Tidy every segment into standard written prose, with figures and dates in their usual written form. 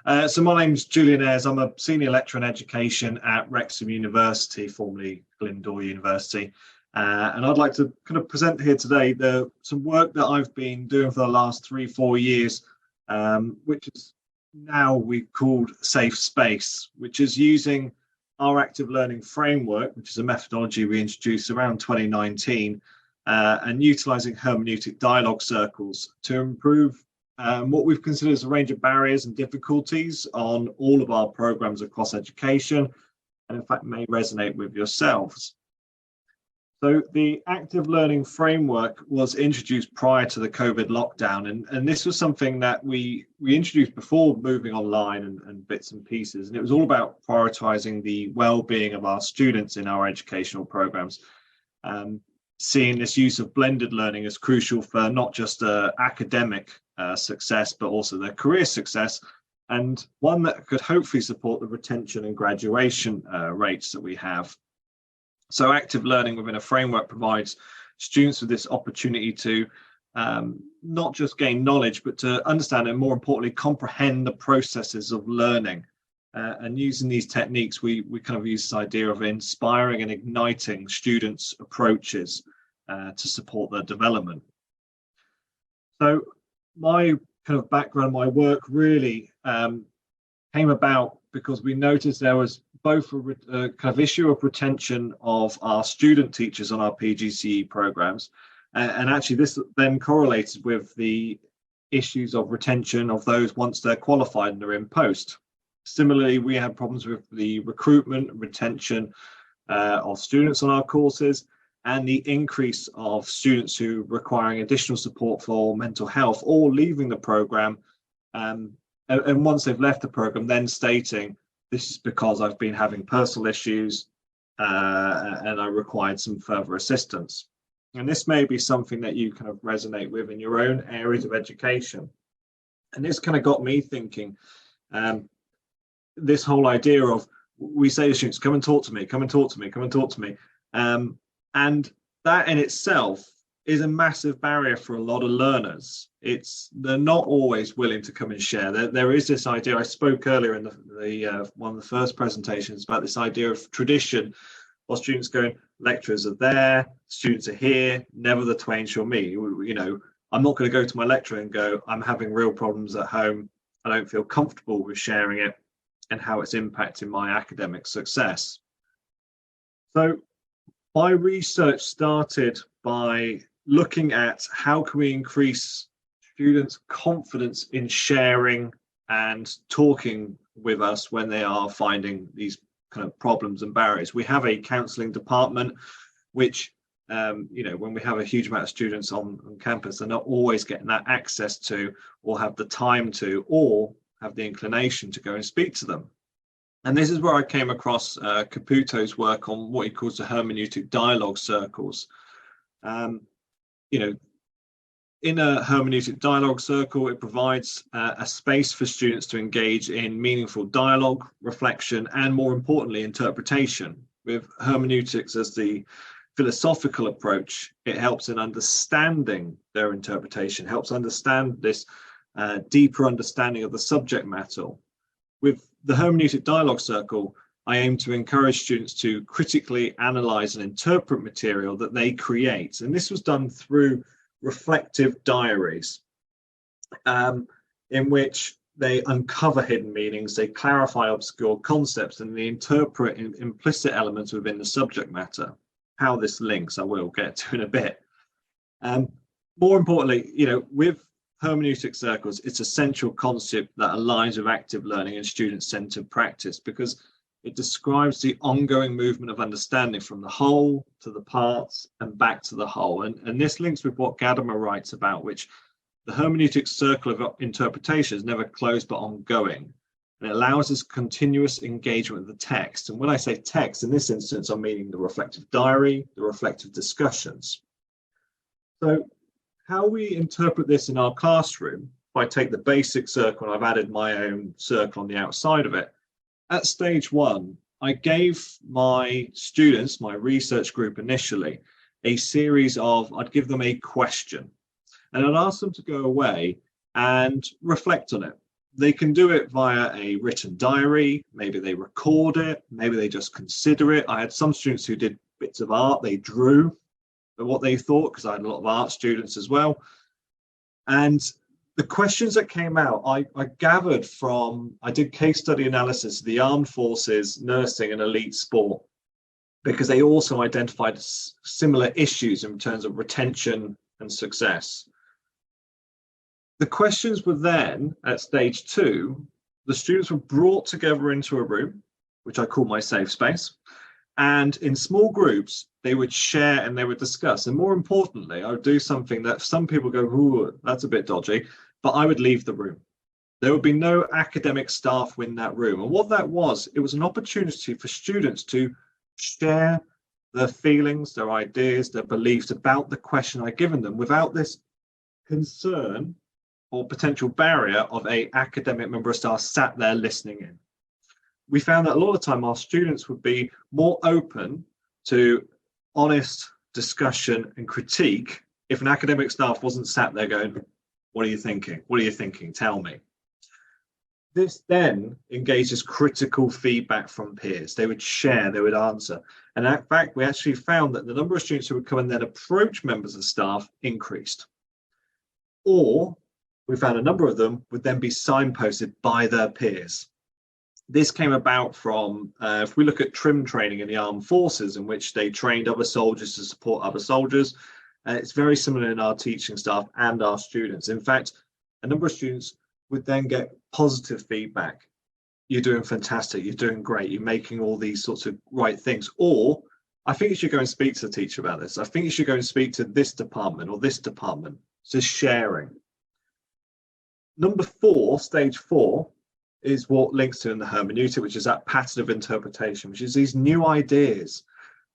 So my name's Julian Ayres. I'm a senior lecturer in education at Wrexham University, formerly Glyndwr University. And I'd like to kind of present here today some work that I've been doing for the last 3-4 years, which is now we've called Safe Space, which is using our active learning framework, which is a methodology we introduced around 2019, and utilising hermeneutic dialogue circles to improve what we've considered as a range of barriers and difficulties on all of our programs across education, and in fact may resonate with yourselves. So the active learning framework was introduced prior to the COVID lockdown, and this was something that we introduced before moving online and bits and pieces, and it was all about prioritising the well-being of our students in our educational programs. Seeing this use of blended learning as crucial for not just academic success, but also their career success, and one that could hopefully support the retention and graduation rates that we have. So active learning within a framework provides students with this opportunity to not just gain knowledge, but to understand and more importantly, comprehend the processes of learning. And using these techniques, we kind of use this idea of inspiring and igniting students' approaches to support their development. So my kind of background, my work really came about because we noticed there was both a kind of issue of retention of our student teachers on our PGCE programs, and actually this then correlated with the issues of retention of those once they're qualified and they're in post. Similarly, we had problems with the recruitment and retention of students on our courses, and the increase of students who requiring additional support for mental health or leaving the program, and once they've left the program then stating, this is because I've been having personal issues and I required some further assistance. And this may be something that you kind of resonate with in your own areas of education. And this kind of got me thinking, this whole idea of, we say to students, come and talk to me, come and talk to me, come and talk to me. And that in itself is a massive barrier for a lot of learners. They're not always willing to come and share. There is this idea, I spoke earlier in the one of the first presentations about this idea of tradition, or students going, lecturers are there, students are here, never the twain shall meet. You know, I'm not going to go to my lecturer and go, I'm having real problems at home, I don't feel comfortable with sharing it and how it's impacting my academic success. So my research started by looking at how can we increase students' confidence in sharing and talking with us when they are finding these kind of problems and barriers. We have a counselling department, which, you know, when we have a huge amount of students on campus, they're not always getting that access to, or have the time to, or have the inclination to go and speak to them. And this is where I came across Caputo's work on what he calls the hermeneutic dialogue circles. You know, in a hermeneutic dialogue circle, it provides a space for students to engage in meaningful dialogue, reflection, and more importantly, interpretation. With hermeneutics as the philosophical approach, it helps in understanding their interpretation, helps understand this deeper understanding of the subject matter. With the hermeneutic dialogue circle, I aim to encourage students to critically analyse and interpret material that they create. And this was done through reflective diaries, in which they uncover hidden meanings, they clarify obscure concepts, and they interpret implicit elements within the subject matter. How this links, I will get to in a bit. More importantly, you know, with hermeneutic circles, it's a central concept that aligns with active learning and student-centered practice, because it describes the ongoing movement of understanding from the whole to the parts and back to the whole. And this links with what Gadamer writes about, which the hermeneutic circle of interpretation is never closed but ongoing. And it allows us continuous engagement with the text. And when I say text, in this instance, I'm meaning the reflective diary, the reflective discussions. So how we interpret this in our classroom, if I take the basic circle and I've added my own circle on the outside of it, at stage one, I gave my students, my research group initially, a series of, I'd give them a question, and I'd ask them to go away and reflect on it. they can do it via a written diary. Maybe they record it. Maybe they just consider it. I had some students who did bits of art. They drew what they thought, because I had a lot of art students as well. And the questions that came out, I gathered from, I did case study analysis of the armed forces, nursing and elite sport, because they also identified similar issues in terms of retention and success. The questions were then, at stage 2, the students were brought together into a room, which I call my safe space. And in small groups, they would share and they would discuss. And more importantly, I would do something that some people go, ooh, that's a bit dodgy, but I would leave the room. There would be no academic staff in that room. And what that was, it was an opportunity for students to share their feelings, their ideas, their beliefs about the question I'd given them without this concern or potential barrier of an academic member of staff sat there listening in. We found that a lot of the time our students would be more open to honest discussion and critique if an academic staff wasn't sat there going, what are you thinking? What are you thinking? Tell me. This then engages critical feedback from peers. They would share, they would answer. And in fact, we actually found that the number of students who would come and then approach members of staff increased. Or we found a number of them would then be signposted by their peers. This came about from, if we look at trim training in the armed forces, in which they trained other soldiers to support other soldiers, it's very similar in our teaching staff and our students. In fact, a number of students would then get positive feedback. You're doing fantastic, you're doing great, you're making all these sorts of right things. Or, I think you should go and speak to the teacher about this. I think you should go and speak to this department or this department. Just sharing. Number 4, stage 4, is what links to in the hermeneutic, which is that pattern of interpretation, which is these new ideas.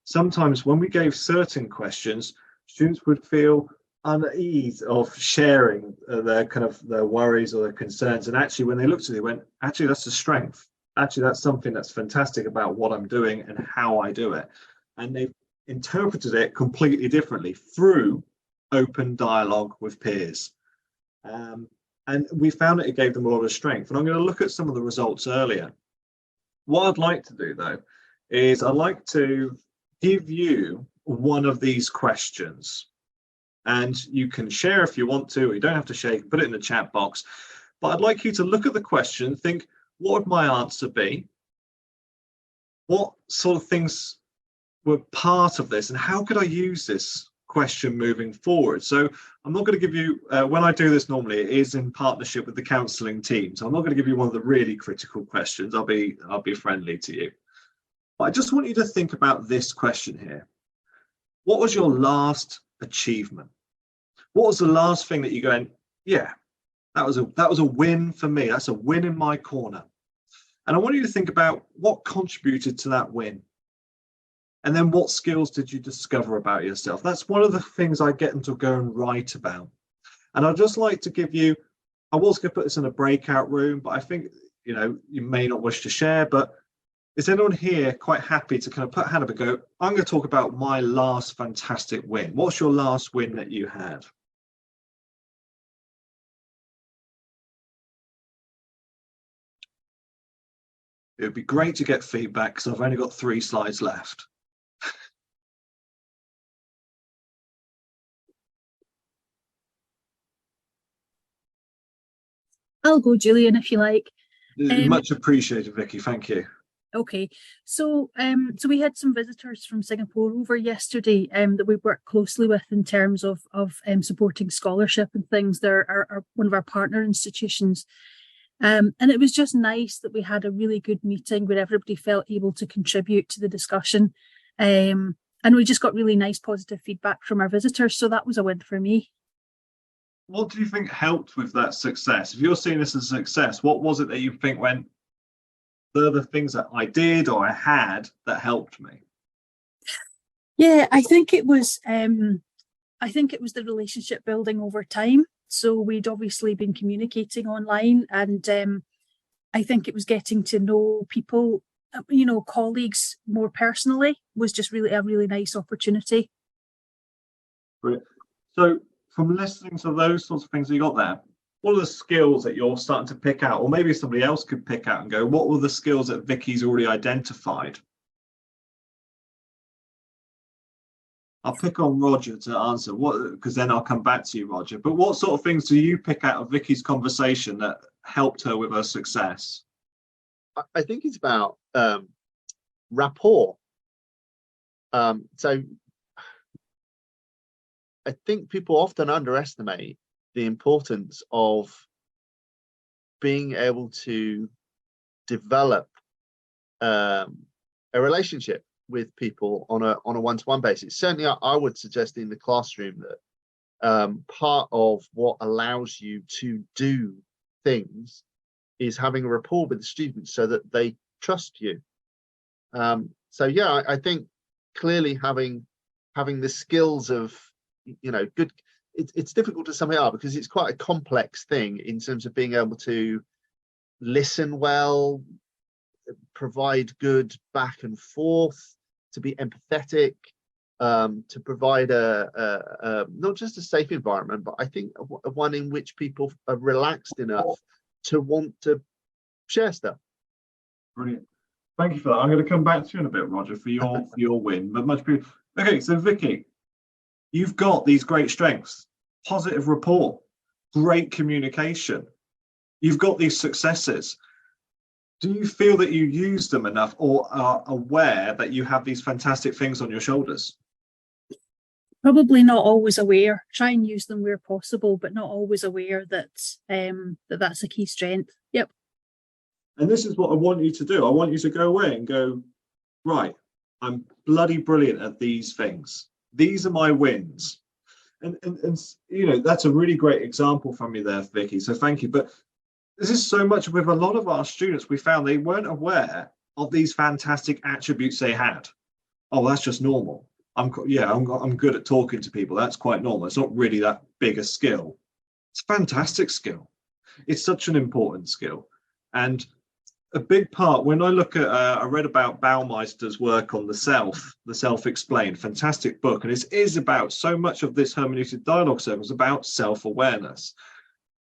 Sometimes when we gave certain questions, students would feel unease of sharing their worries or their concerns. And actually, when they looked at it, they went, actually, that's a strength. Actually, that's something that's fantastic about what I'm doing and how I do it. And they've interpreted it completely differently through open dialogue with peers. And we found that it gave them a lot of strength. And I'm going to look at some of the results earlier. What I'd like to do, though, is I'd like to give you one of these questions. And you can share if you want to, or you don't have to share, you can put it in the chat box. But I'd like you to look at the question, think, what would my answer be? What sort of things were part of this? And how could I use this question moving forward? So I'm not going to give you, when I do this normally, it is in partnership with the counselling team. So I'm not going to give you one of the really critical questions. I'll be friendly to you. But I just want you to think about this question here. What was your last achievement? What was the last thing that you go, yeah, that was a win for me. That's a win in my corner. And I want you to think about what contributed to that win. And then what skills did you discover about yourself? That's one of the things I get them to go and write about. And I'd just like to give you, I was going to put this in a breakout room, but I think, you may not wish to share, but is anyone here quite happy to kind of put a hand up and go, I'm going to talk about my last fantastic win. What's your last win that you had? It would be great to get feedback because I've only got 3 slides left. I'll go, Julian, if you like. Much appreciated, Vicky. Thank you. Okay, so we had some visitors from Singapore over yesterday that we worked closely with in terms of supporting scholarship and things. They're one of our partner institutions. And it was just nice that we had a really good meeting where everybody felt able to contribute to the discussion. And we just got really nice positive feedback from our visitors. So that was a win for me. What do you think helped with that success? If you're seeing this as a success, what was it that you think went, they're the things that I did or I had that helped me? Yeah, I think it was the relationship building over time. So we'd obviously been communicating online, and I think it was getting to know people, colleagues more personally was just really a really nice opportunity. Brilliant. So from listening to those sorts of things that you got there, what are the skills that you're starting to pick out, or maybe somebody else could pick out and go, what were the skills that Vicky's already identified? I'll pick on Roger to answer what, because then I'll come back to you, Roger. But what sort of things do you pick out of Vicky's conversation that helped her with her success? I think it's about rapport. So I think people often underestimate the importance of being able to develop a relationship with people on a one-to-one basis. Certainly, I would suggest in the classroom that part of what allows you to do things is having a rapport with the students so that they trust you. So yeah, I think clearly having the skills of, you know, good. It's difficult to sum it up because it's quite a complex thing in terms of being able to listen well, provide good back and forth, to be empathetic, to provide a not just a safe environment, but I think one in which people are relaxed enough to want to share stuff. Brilliant. Thank you for that. I'm going to come back to you in a bit, Roger, for your win. But much appreciated. Okay, so Vicky, you've got these great strengths: positive rapport, great communication. You've got these successes. Do you feel that you use them enough, or are aware that you have these fantastic things on your shoulders? Probably not always aware. Try and use them where possible, but not always aware that that's a key strength. Yep. And this is what I want you to do. I want you to go away and go, right, I'm bloody brilliant at these things. These are my wins. And you know, that's a really great example from you there, Vicky. So thank you. But this is so much with a lot of our students, we found they weren't aware of these fantastic attributes they had. Oh, that's just normal. I'm good at talking to people. That's quite normal. It's not really that big a skill. It's a fantastic skill. It's such an important skill. And a big part, when I look at, I read about Baumeister's work on the self-explained, fantastic book. And it is about so much of this hermeneutic dialogue circle about self-awareness,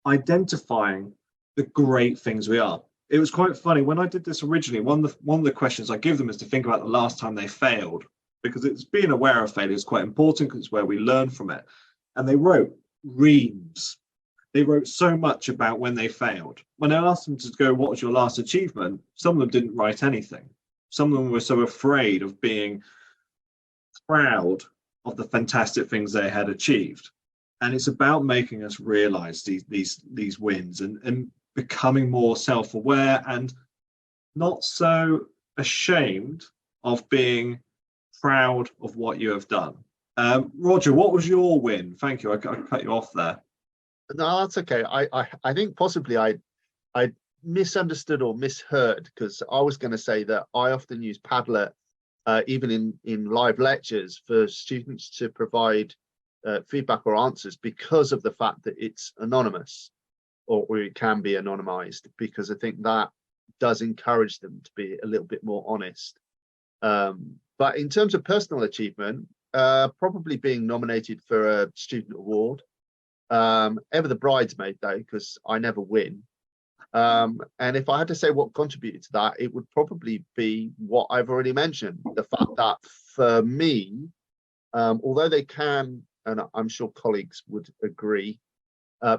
identifying the great things we are. It was quite funny when I did this originally. One of the questions I give them is to think about the last time they failed, because it's being aware of failure is quite important because it's where we learn from it. And they wrote reams. They wrote so much about when they failed. When I asked them to go, what was your last achievement? Some of them didn't write anything. Some of them were so afraid of being proud of the fantastic things they had achieved. And it's about making us realize these wins and becoming more self-aware and not so ashamed of being proud of what you have done. Roger, what was your win? Thank you. I cut you off there. No, that's okay. I think possibly I misunderstood or misheard, because I was going to say that I often use Padlet even in live lectures for students to provide feedback or answers because of the fact that it's anonymous, or it can be anonymized, because I think that does encourage them to be a little bit more honest. But in terms of personal achievement, probably being nominated for a student award, ever the bridesmaid though, because I never win. And if I had to say what contributed to that, it would probably be what I've already mentioned, the fact that for me, although they can, and I'm sure colleagues would agree,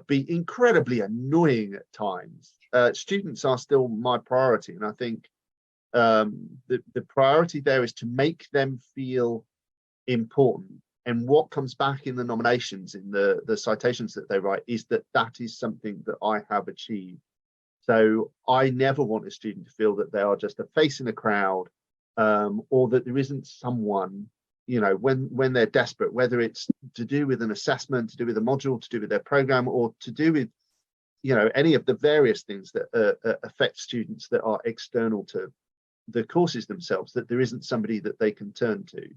be incredibly annoying at times, students are still my priority. And I think the priority there is to make them feel important. And what comes back in the nominations, in the citations that they write, is that is something that I have achieved. So I never want a student to feel that they are just a face in a crowd, or that there isn't someone, you know, when they're desperate, whether it's to do with an assessment, to do with a module, to do with their program, or to do with, you know, any of the various things that affect students that are external to the courses themselves, that there isn't somebody that they can turn to.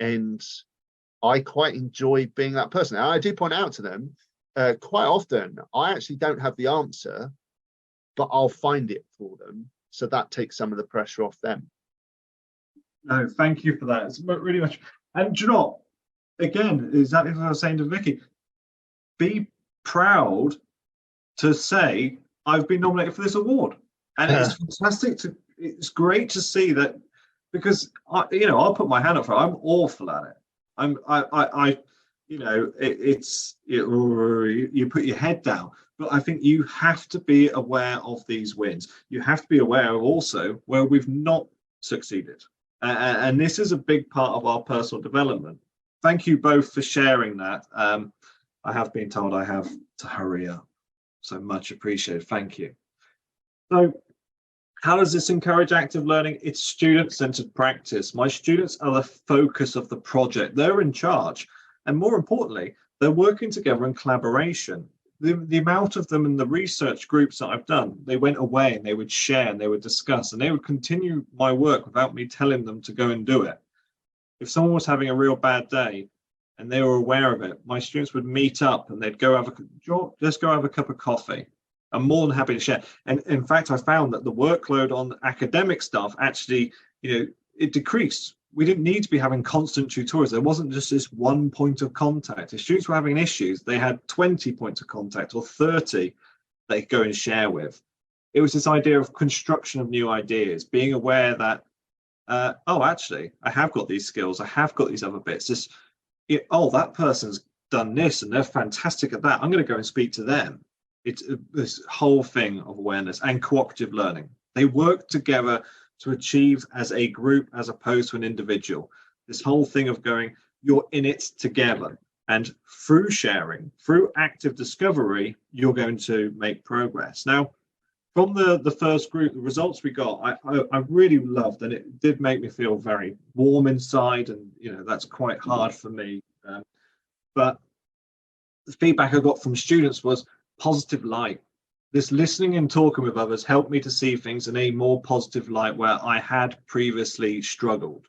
And I quite enjoy being that person. And I do point out to them quite often, I actually don't have the answer, but I'll find it for them. So that takes some of the pressure off them. No, thank you for that. It's really much. And do you know what? Again, exactly what I was saying to Vicky, be proud to say I've been nominated for this award. And it's fantastic it's great to see that, because I'll put my hand up for it. I'm awful at it. You put your head down, but I think you have to be aware of these wins. You have to be aware of also where we've not succeeded. And this is a big part of our personal development. Thank you both for sharing that. I have been told I have to hurry up. So much appreciated. Thank you. So how does this encourage active learning? It's student-centered practice. My students are the focus of the project. They're in charge. And more importantly, they're working together in collaboration. The amount of them in the research groups that I've done, they went away and they would share and they would discuss and they would continue my work without me telling them to go and do it. If someone was having a real bad day and they were aware of it, my students would meet up and they'd go let's go have a cup of coffee. I'm more than happy to share. And in fact, I found that the workload on academic stuff actually, it decreased. We didn't need to be having constant tutorials. There wasn't just this one point of contact. If students were having issues, they had 20 points of contact or 30 they could go and share with. It was this idea of construction of new ideas, being aware that, actually, I have got these skills. I have got these other bits. That person's done this and they're fantastic at that. I'm going to go and speak to them. It's this whole thing of awareness and cooperative learning. They work together to achieve as a group as opposed to an individual. This whole thing of going, you're in it together. And through sharing, through active discovery, you're going to make progress. Now, from the first group, the results we got, I really loved, and it did make me feel very warm inside. And, that's quite hard for me. But the feedback I got from students was positive light. This listening and talking with others helped me to see things in a more positive light where I had previously struggled.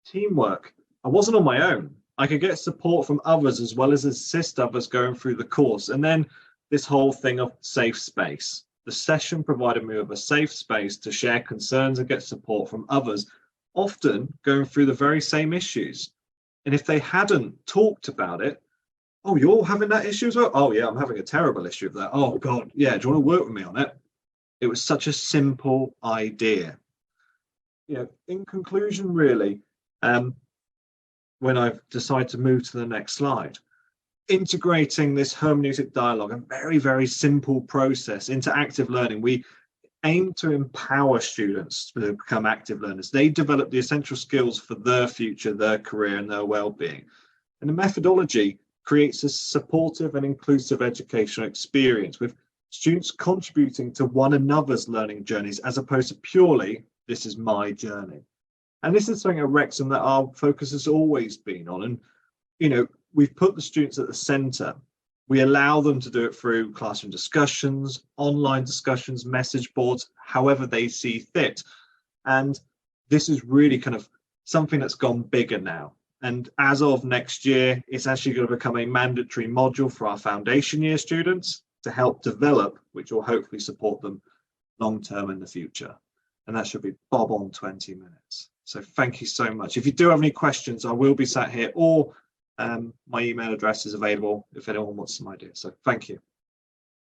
Teamwork. I wasn't on my own. I could get support from others as well as assist others going through the course. And then this whole thing of safe space. The session provided me with a safe space to share concerns and get support from others, often going through the very same issues. And if they hadn't talked about it, oh, you're all having that issue as well? Oh, yeah, I'm having a terrible issue of that. Oh, God, yeah, do you want to work with me on it? It was such a simple idea. In conclusion, really, when I've decided to move to the next slide, integrating this hermeneutic dialogue, a very, very simple process into active learning, we aim to empower students to become active learners. They develop the essential skills for their future, their career, and their well-being. And the methodology creates a supportive and inclusive educational experience with students contributing to one another's learning journeys as opposed to purely, this is my journey. And this is something at Wrexham that our focus has always been on. And, we've put the students at the centre. We allow them to do it through classroom discussions, online discussions, message boards, however they see fit. And this is really kind of something that's gone bigger now. And as of next year, it's actually going to become a mandatory module for our foundation year students to help develop, which will hopefully support them long term in the future. And that should be bob on 20 minutes. So thank you so much. If you do have any questions, I will be sat here, or my email address is available if anyone wants some ideas. So thank you.